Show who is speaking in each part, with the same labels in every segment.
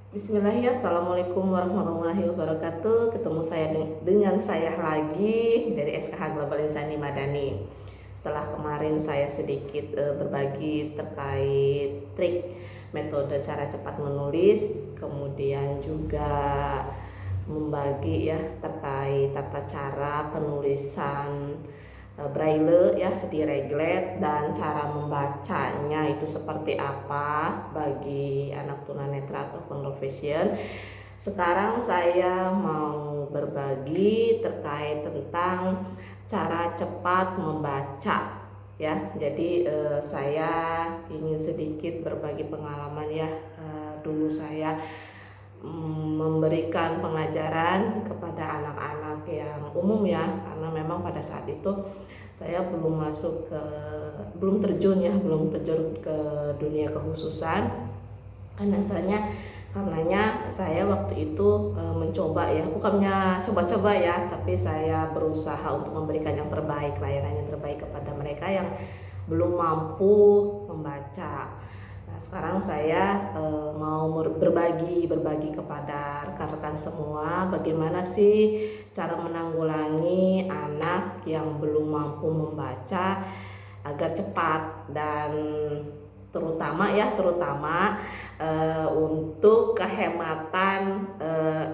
Speaker 1: Bismillahirrahmanirrahim. Assalamualaikum warahmatullahi wabarakatuh. Ketemu saya dengan saya lagi dari SKH Global Insani Madani. Setelah kemarin saya sedikit berbagi terkait trik metode cara cepat menulis, kemudian juga membagi ya terkait tata cara penulisan braille ya di reglet dan cara membacanya itu seperti apa bagi anak tunanetra ataupun low vision. Sekarang saya mau berbagi terkait tentang cara cepat membaca ya. Jadi saya ingin sedikit berbagi pengalaman ya. Dulu saya memberikan pengajaran kepada anak-anak yang umum ya, karena memang pada saat itu saya belum terjun ke dunia kekhususan. Karenanya saya waktu itu mencoba ya, bukannya coba-coba ya, tapi saya berusaha untuk memberikan yang terbaik, layanan yang terbaik kepada mereka yang belum mampu membaca. Nah, sekarang saya mau berbagi kepada rekan-rekan semua bagaimana sih cara menanggulangi anak yang belum mampu membaca agar cepat dan terutama untuk kehematan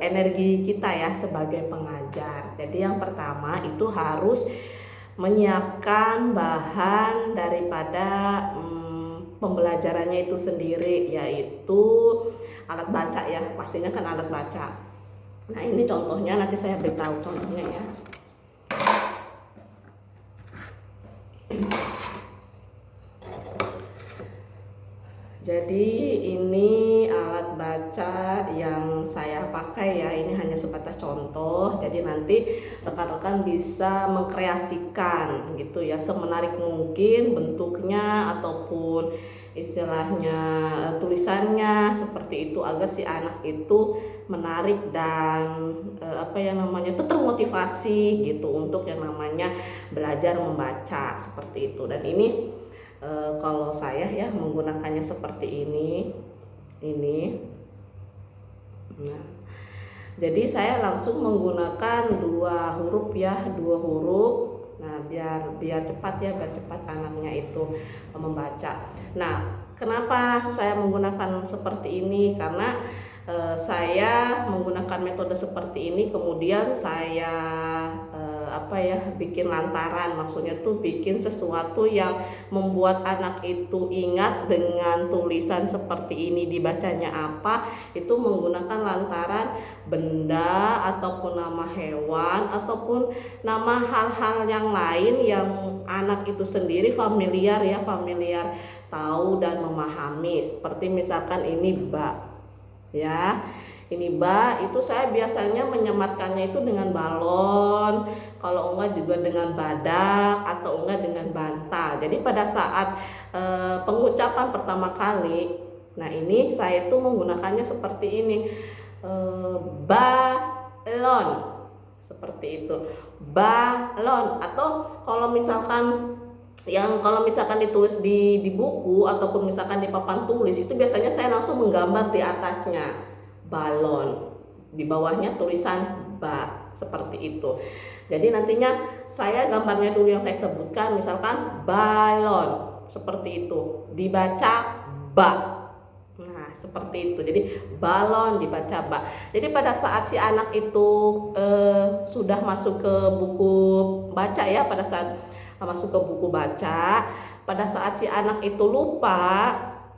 Speaker 1: energi kita ya sebagai pengajar. Jadi yang pertama itu harus menyiapkan bahan daripada pembelajarannya itu sendiri, yaitu alat baca ya, pastinya kan alat baca. Nah ini contohnya, nanti saya beritahu contohnya ya. Jadi ini alat baca yang saya pakai ya, ini hanya sebatas contoh. Jadi nanti rekan-rekan bisa mengkreasikan gitu ya, semenarik mungkin bentuknya ataupun istilahnya tulisannya seperti itu agar si anak itu menarik dan itu termotivasi gitu untuk yang namanya belajar membaca seperti itu. Dan ini kalau saya ya menggunakannya seperti ini. Nah, jadi saya langsung menggunakan dua huruf. Nah, biar cepat ya, biar cepat anaknya itu membaca. Nah, kenapa saya menggunakan seperti ini? Karena saya menggunakan metode seperti ini, kemudian saya bikin lantaran, maksudnya tuh bikin sesuatu yang membuat anak itu ingat dengan tulisan seperti ini dibacanya apa, itu menggunakan lantaran benda ataupun nama hewan ataupun nama hal-hal yang lain yang anak itu sendiri familiar tahu dan memahami. Seperti misalkan ini bak ya, ini bak itu saya biasanya menyematkannya itu dengan balon, kalau enggak juga dengan badak atau enggak dengan bantal. Jadi pada saat pengucapan pertama kali, nah ini saya tuh menggunakannya seperti ini, balon, seperti itu, balon. Atau kalau misalkan ditulis di buku ataupun misalkan di papan tulis, itu biasanya saya langsung menggambar di atasnya balon, di bawahnya tulisan ba, seperti itu. Jadi nantinya saya gambarnya dulu yang saya sebutkan, misalkan balon, seperti itu, dibaca ba. Nah seperti itu, jadi balon dibaca ba. Jadi pada saat si anak itu sudah masuk ke buku baca ya, pada saat masuk ke buku baca, pada saat si anak itu lupa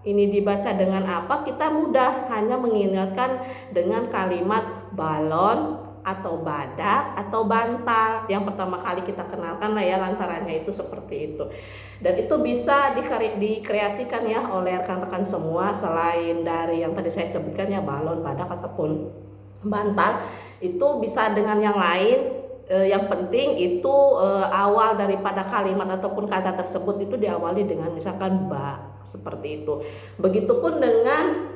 Speaker 1: ini dibaca dengan apa, kita mudah hanya mengingatkan dengan kalimat balon atau badak atau bantal yang pertama kali kita kenalkan lah ya, lantarannya itu seperti itu. Dan itu bisa dikreasikan ya oleh rekan-rekan semua, selain dari yang tadi saya sebutkan ya, balon, badak ataupun bantal, itu bisa dengan yang lain. Yang penting itu awal daripada kalimat ataupun kata tersebut itu diawali dengan misalkan ba, seperti itu. Begitupun dengan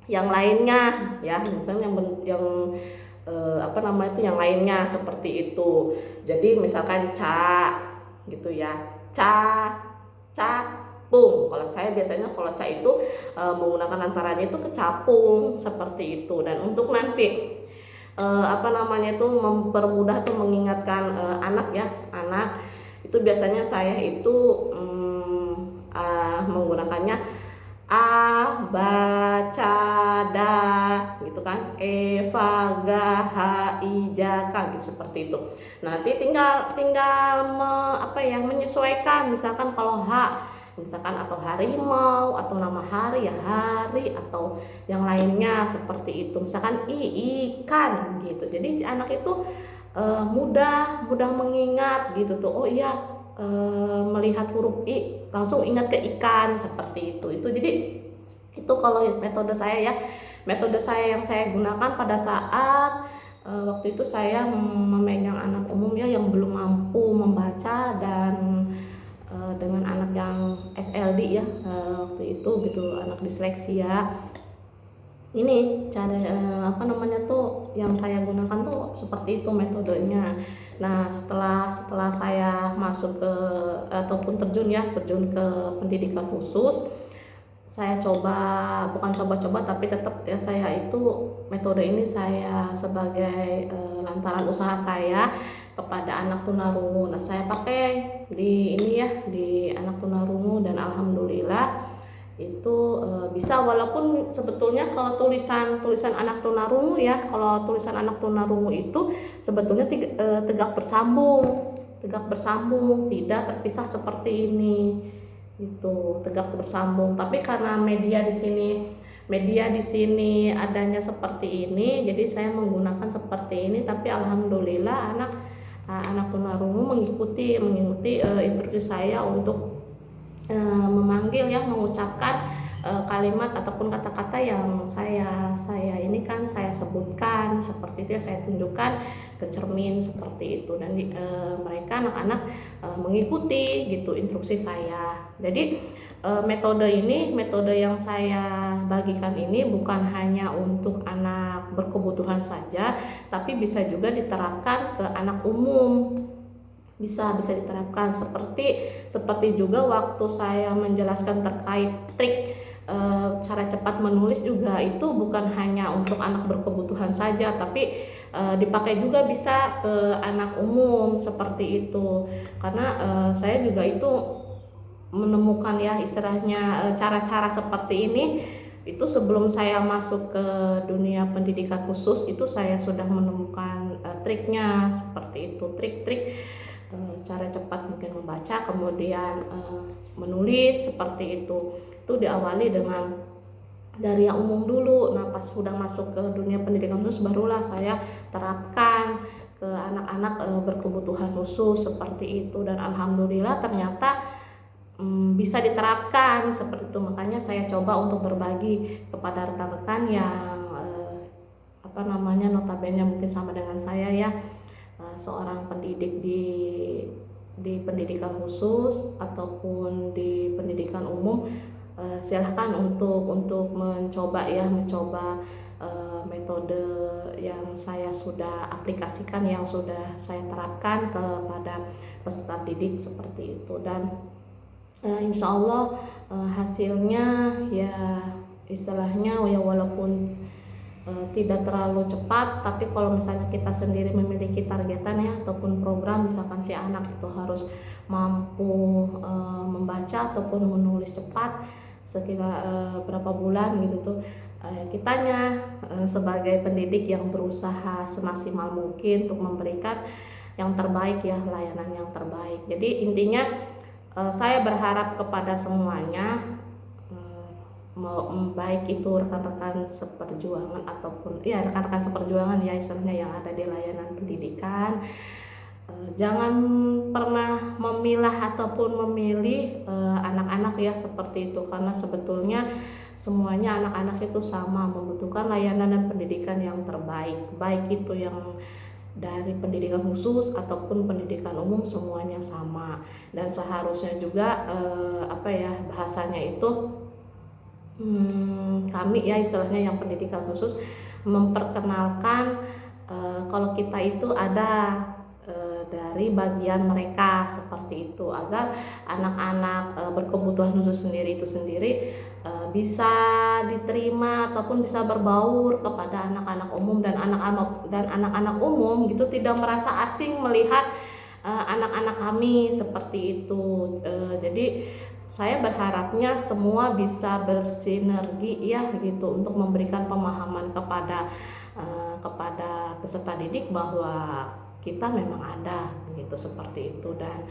Speaker 1: yang lainnya ya, misalnya yang lainnya seperti itu. Jadi misalkan ca gitu ya, ca, capung. Kalau saya biasanya kalau ca itu menggunakan antaranya itu ke capung seperti itu. Dan untuk nanti apa namanya itu mempermudah atau mengingatkan anak ya, anak itu biasanya saya itu menggunakannya a, ba, ca, da gitu kan, e, fa, ga, ha, i, ja, ka gitu seperti itu. Nanti tinggal menyesuaikan, misalkan kalau H misalkan atau harimau atau nama hari ya hari atau yang lainnya seperti itu. Misalkan ikan gitu. Jadi si anak itu mudah mengingat gitu tuh. Oh iya, melihat huruf i langsung ingat ke ikan seperti itu. Jadi itu kalau metode saya ya, metode saya yang saya gunakan pada saat waktu itu saya memegang anak umum ya yang belum mampu membaca dan dengan anak yang SLD ya, waktu itu gitu, anak disleksia. Ini cara yang saya gunakan tuh seperti itu metodenya. Nah, setelah saya masuk ke ataupun terjun ke pendidikan khusus, saya bukan coba-coba tapi tetap ya, saya itu metode ini saya sebagai lantaran usaha saya kepada anak tunarungu. Nah, saya pakai di anak tunarungu dan alhamdulillah itu bisa, walaupun sebetulnya kalau tulisan anak tunarungu ya, kalau tulisan anak tunarungu itu sebetulnya tegak bersambung, tidak terpisah seperti ini itu, tegak bersambung. Tapi karena media di sini adanya seperti ini, jadi saya menggunakan seperti ini. Tapi alhamdulillah anak tunarungu mengikuti instruksi saya untuk memanggil ya, mengucapkan kalimat ataupun kata-kata yang saya sebutkan seperti itu ya, saya tunjukkan ke cermin seperti itu. Dan mereka anak-anak mengikuti gitu instruksi saya. Jadi metode yang saya bagikan ini bukan hanya untuk anak berkebutuhan saja, tapi bisa juga diterapkan ke anak umum. Bisa diterapkan seperti juga waktu saya menjelaskan terkait trik cara cepat menulis juga, itu bukan hanya untuk anak berkebutuhan saja, tapi dipakai juga bisa ke anak umum seperti itu. Karena saya juga itu menemukan ya istilahnya cara-cara seperti ini itu sebelum saya masuk ke dunia pendidikan khusus, itu saya sudah menemukan triknya seperti itu, trik-trik cara cepat mungkin membaca kemudian menulis seperti itu diawali dari yang umum dulu. Nah, pas sudah masuk ke dunia pendidikan khusus barulah saya terapkan ke anak-anak berkebutuhan khusus seperti itu, dan alhamdulillah ternyata bisa diterapkan seperti itu. Makanya saya coba untuk berbagi kepada rekan-rekan yang notabene mungkin sama dengan saya ya, seorang pendidik di pendidikan khusus ataupun di pendidikan umum. Silahkan untuk mencoba metode yang saya sudah aplikasikan, yang sudah saya terapkan kepada peserta didik seperti itu. Dan insya Allah hasilnya ya istilahnya ya, walaupun tidak terlalu cepat, tapi kalau misalnya kita sendiri memiliki targetan ya ataupun program, misalkan si anak itu harus mampu membaca ataupun menulis cepat sekira berapa bulan gitu tuh, kitanya sebagai pendidik yang berusaha semaksimal mungkin untuk memberikan yang terbaik ya, layanan yang terbaik. Jadi intinya saya berharap kepada semuanya, baik itu rekan-rekan seperjuangan ataupun ya rekan-rekan seperjuangan ya istilahnya yang ada di layanan pendidikan, jangan pernah memilah ataupun memilih anak-anak ya seperti itu, karena sebetulnya semuanya anak-anak itu sama membutuhkan layanan dan pendidikan yang terbaik, baik itu yang dari pendidikan khusus ataupun pendidikan umum, semuanya sama. Dan seharusnya juga bahasanya itu kami ya istilahnya yang pendidikan khusus memperkenalkan kalau kita itu ada dari bagian mereka seperti itu, agar anak-anak berkebutuhan khusus sendiri itu sendiri bisa diterima ataupun bisa berbaur kepada anak-anak umum, dan anak-anak umum gitu tidak merasa asing melihat anak-anak kami seperti itu. Jadi saya berharapnya semua bisa bersinergi ya gitu untuk memberikan pemahaman kepada peserta didik bahwa kita memang ada gitu seperti itu. Dan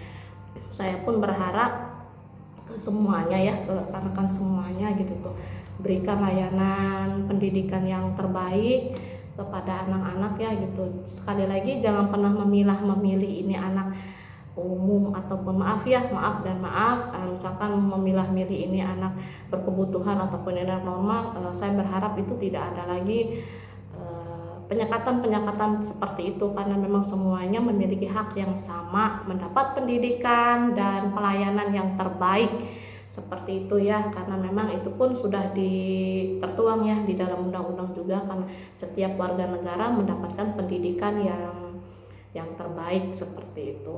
Speaker 1: saya pun berharap ke semuanya ya, ke rekan-rekan semuanya gitu tuh, berikan layanan pendidikan yang terbaik kepada anak-anak ya gitu. Sekali lagi jangan pernah memilih ini anak umum ataupun maaf misalkan memilah-milih ini anak berkebutuhan ataupun anak normal. Saya berharap itu tidak ada lagi penyekatan seperti itu, karena memang semuanya memiliki hak yang sama mendapat pendidikan dan pelayanan yang terbaik seperti itu ya, karena memang itu pun sudah tertuang ya di dalam undang-undang juga, karena setiap warga negara mendapatkan pendidikan yang terbaik seperti itu.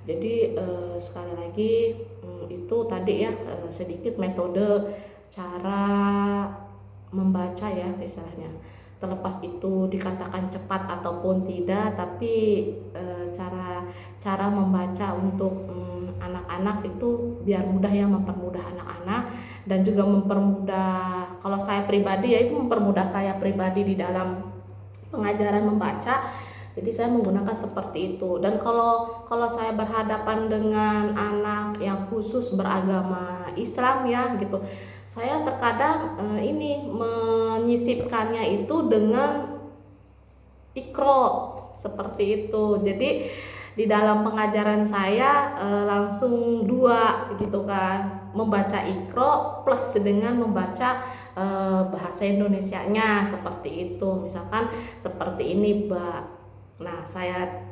Speaker 1: Jadi sekali lagi itu tadi ya sedikit metode cara membaca ya istilahnya. Terlepas itu dikatakan cepat ataupun tidak, tapi cara membaca untuk anak-anak itu biar mudah ya, mempermudah anak-anak dan juga mempermudah, kalau saya pribadi ya itu mempermudah saya pribadi di dalam pengajaran membaca. Jadi saya menggunakan seperti itu. Dan kalau saya berhadapan dengan anak yang khusus beragama Islam ya gitu, saya terkadang ini menyisipkannya itu dengan Iqra seperti itu. Jadi di dalam pengajaran saya langsung 2 gitu kan, membaca Iqra plus dengan membaca bahasa Indonesianya seperti itu. Misalkan seperti ini, Mbak. Nah, saya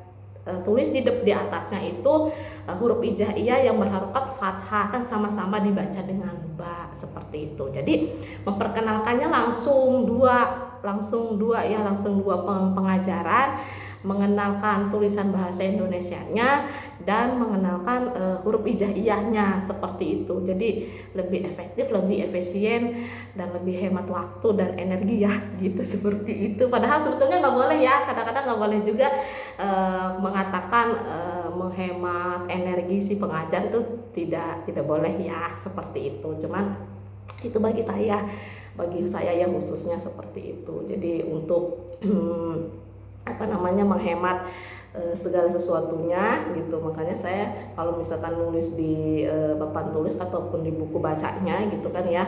Speaker 1: tulis di atasnya itu huruf hijaiyah yang berharokat fathah, kan sama-sama dibaca dengan ba seperti itu. Jadi memperkenalkannya langsung dua pengajaran, mengenalkan tulisan bahasa Indonesianya dan mengenalkan huruf hijaiyahnya seperti itu. Jadi lebih efektif, lebih efisien dan lebih hemat waktu dan energi ya gitu seperti itu. Padahal sebetulnya nggak boleh ya, kadang-kadang nggak boleh juga mengatakan menghemat energi si pengajar itu tidak boleh ya seperti itu. Cuman itu bagi saya ya khususnya seperti itu. Jadi untuk menghemat segala sesuatunya gitu, makanya saya kalau misalkan nulis di papan tulis ataupun di buku bacanya gitu kan ya,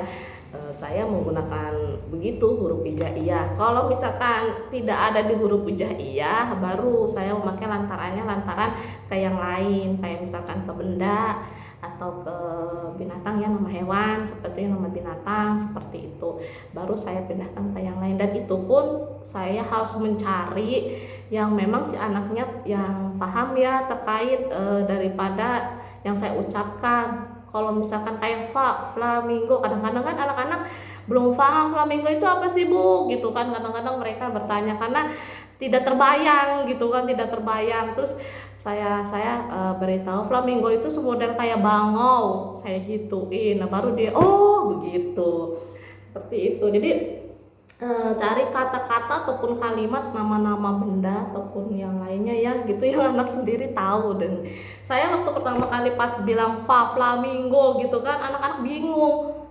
Speaker 1: saya menggunakan begitu huruf hijaiyah. Kalau misalkan tidak ada di huruf hijaiyah, baru saya memakai lantaran ke yang lain, kayak misalkan ke benda atau ke binatang ya, nama hewan seperti nama binatang seperti itu, baru saya pindahkan ke yang lain. Dan itu pun saya harus mencari yang memang si anaknya yang paham ya terkait daripada yang saya ucapkan. Kalau misalkan kayak flamingo, kadang-kadang kan anak-anak belum paham flamingo itu apa sih Bu gitu kan, kadang-kadang mereka bertanya karena tidak terbayang gitu kan, tidak terbayang. Terus saya beritahu flamingo itu semodel kayak bangau, saya gituin. Nah baru dia oh begitu, seperti itu. Jadi cari kata-kata ataupun kalimat, nama-nama benda ataupun yang lainnya ya gitu yang anak sendiri tahu. Dan saya waktu pertama kali pas bilang flamingo gitu kan, anak-anak bingung,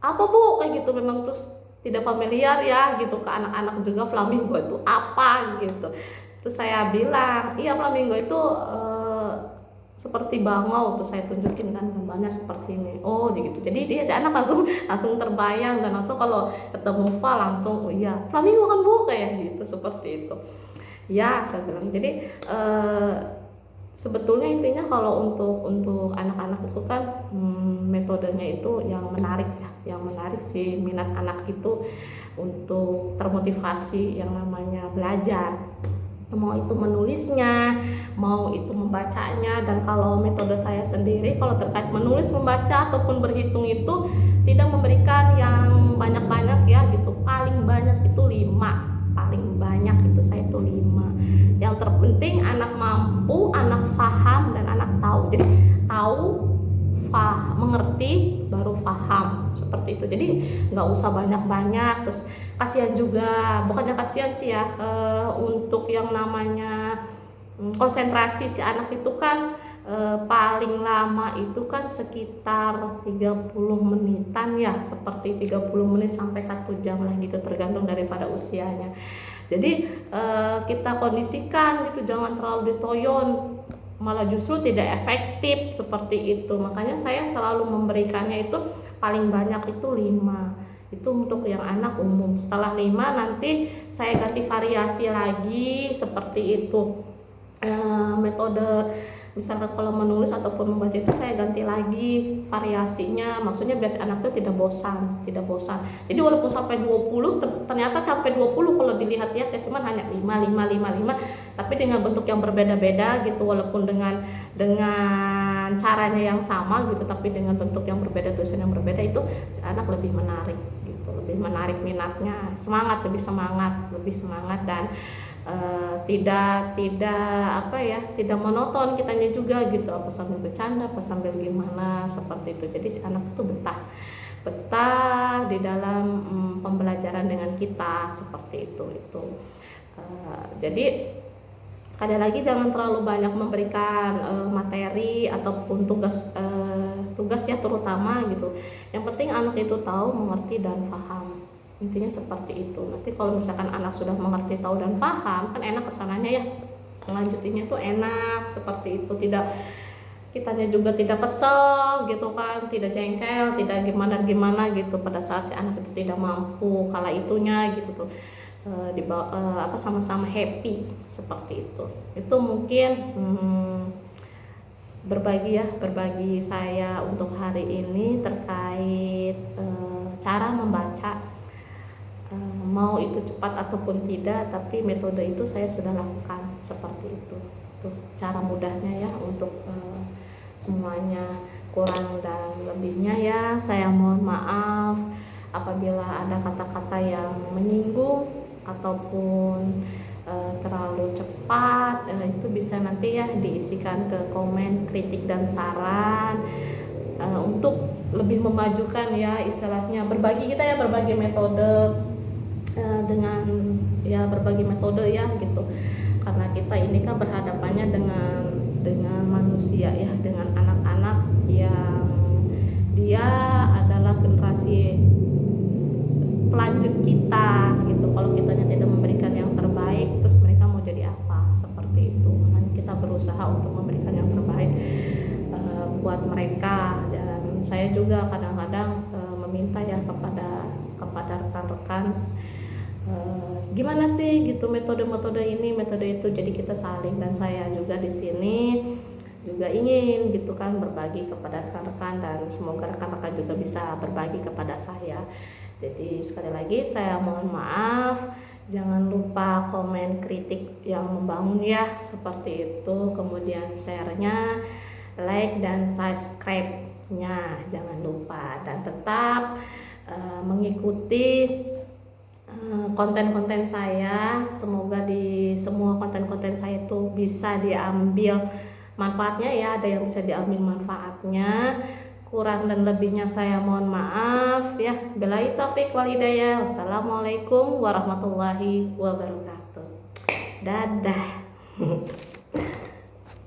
Speaker 1: apa Bu kayak gitu, memang terus tidak familiar ya gitu ke anak-anak juga flamingo itu apa gitu. Terus saya bilang iya flamingo itu seperti bangau, terus saya tunjukin kan gambarnya seperti ini. Oh gitu. Jadi dia si anak langsung terbayang, dan langsung kalau ketemu langsung oh iya flamingo kan Bu kayak gitu, seperti itu. Ya saya bilang. Jadi sebetulnya intinya kalau untuk anak-anak itu kan metodenya itu yang menarik ya, yang menarik si minat anak itu untuk termotivasi yang namanya belajar. Mau itu menulisnya, mau itu membacanya. Dan kalau metode saya sendiri kalau terkait menulis, membaca ataupun berhitung itu tidak memberikan yang banyak-banyak ya gitu, paling banyak itu 5, paling banyak itu saya itu 5. Yang yang terpenting anak mampu, anak paham, dan anak tahu. Jadi tahu, mengerti, baru paham, seperti itu. Jadi nggak usah banyak-banyak. Terus kasihan juga, bukannya kasihan sih ya, untuk yang namanya konsentrasi si anak itu kan paling lama itu kan sekitar 30 menitan ya, seperti 30 menit sampai 1 jam lah gitu, tergantung daripada usianya. Jadi kita kondisikan gitu, jangan terlalu ditoyon, malah justru tidak efektif seperti itu. Makanya saya selalu memberikannya itu paling banyak itu 5. Itu untuk yang anak umum. Setelah 5 nanti saya ganti variasi lagi seperti itu. Metode misalkan kalau menulis ataupun membaca itu saya ganti lagi variasinya, maksudnya biar anak itu tidak bosan. Jadi walaupun sampai 20, ternyata sampai 20 kalau dilihat-lihat ya, cuman hanya 5, tapi dengan bentuk yang berbeda-beda gitu, walaupun dengan caranya yang sama gitu, tapi dengan bentuk yang berbeda, tulisan yang berbeda, itu si anak lebih menarik gitu, lebih menarik minatnya, lebih semangat dan tidak monoton kitanya juga gitu, apa sambil bercanda, apa sambil gimana, seperti itu. Jadi si anak itu betah di dalam pembelajaran dengan kita, seperti itu. Jadi sekali lagi jangan terlalu banyak memberikan materi ataupun tugas ya, terutama gitu. Yang penting anak itu tahu, mengerti, dan paham. Intinya seperti itu. Nanti kalau misalkan anak sudah mengerti, tahu, dan paham, kan enak kesananya ya, melanjutinya tuh enak seperti itu. Kitanya juga tidak kesel gitu kan, tidak jengkel, tidak gimana gitu pada saat si anak itu tidak mampu, kala itunya gitu tuh sama-sama happy seperti itu. Itu mungkin berbagi saya untuk hari ini terkait cara membaca. Mau itu cepat ataupun tidak, tapi metode itu saya sudah lakukan seperti itu. Tuh cara mudahnya ya untuk semuanya. Kurang dan lebihnya ya saya mohon maaf apabila ada kata-kata yang menyinggung ataupun terlalu cepat. Itu bisa nanti ya diisikan ke komen, kritik, dan saran untuk lebih memajukan ya, istilahnya berbagi metode dengan ya, berbagi metode ya gitu, karena kita ini kan berhadapannya dengan manusia ya, dengan anak-anak yang dia adalah generasi pelanjut kita gitu. Kalau kitanya tidak memberikan yang terbaik, terus mereka mau jadi apa, seperti itu. Makanya kita berusaha untuk memberikan yang terbaik buat mereka. Dan saya juga kadang-kadang meminta ya kepada rekan-rekan, gimana sih gitu metode itu. Jadi kita saling, dan saya juga di sini juga ingin gitu kan berbagi kepada rekan-rekan, dan semoga rekan-rekan juga bisa berbagi kepada saya. Jadi sekali lagi saya mohon maaf, jangan lupa komen kritik yang membangun ya, seperti itu. Kemudian share-nya, like, dan subscribe-nya jangan lupa, dan tetap mengikuti konten-konten saya. Semoga di semua konten-konten saya itu bisa diambil manfaatnya ya, ada yang bisa diambil manfaatnya. Kurang dan lebihnya saya mohon maaf ya. Billahi taufik wal hidayah. Wassalamualaikum warahmatullahi wabarakatuh. Dadah.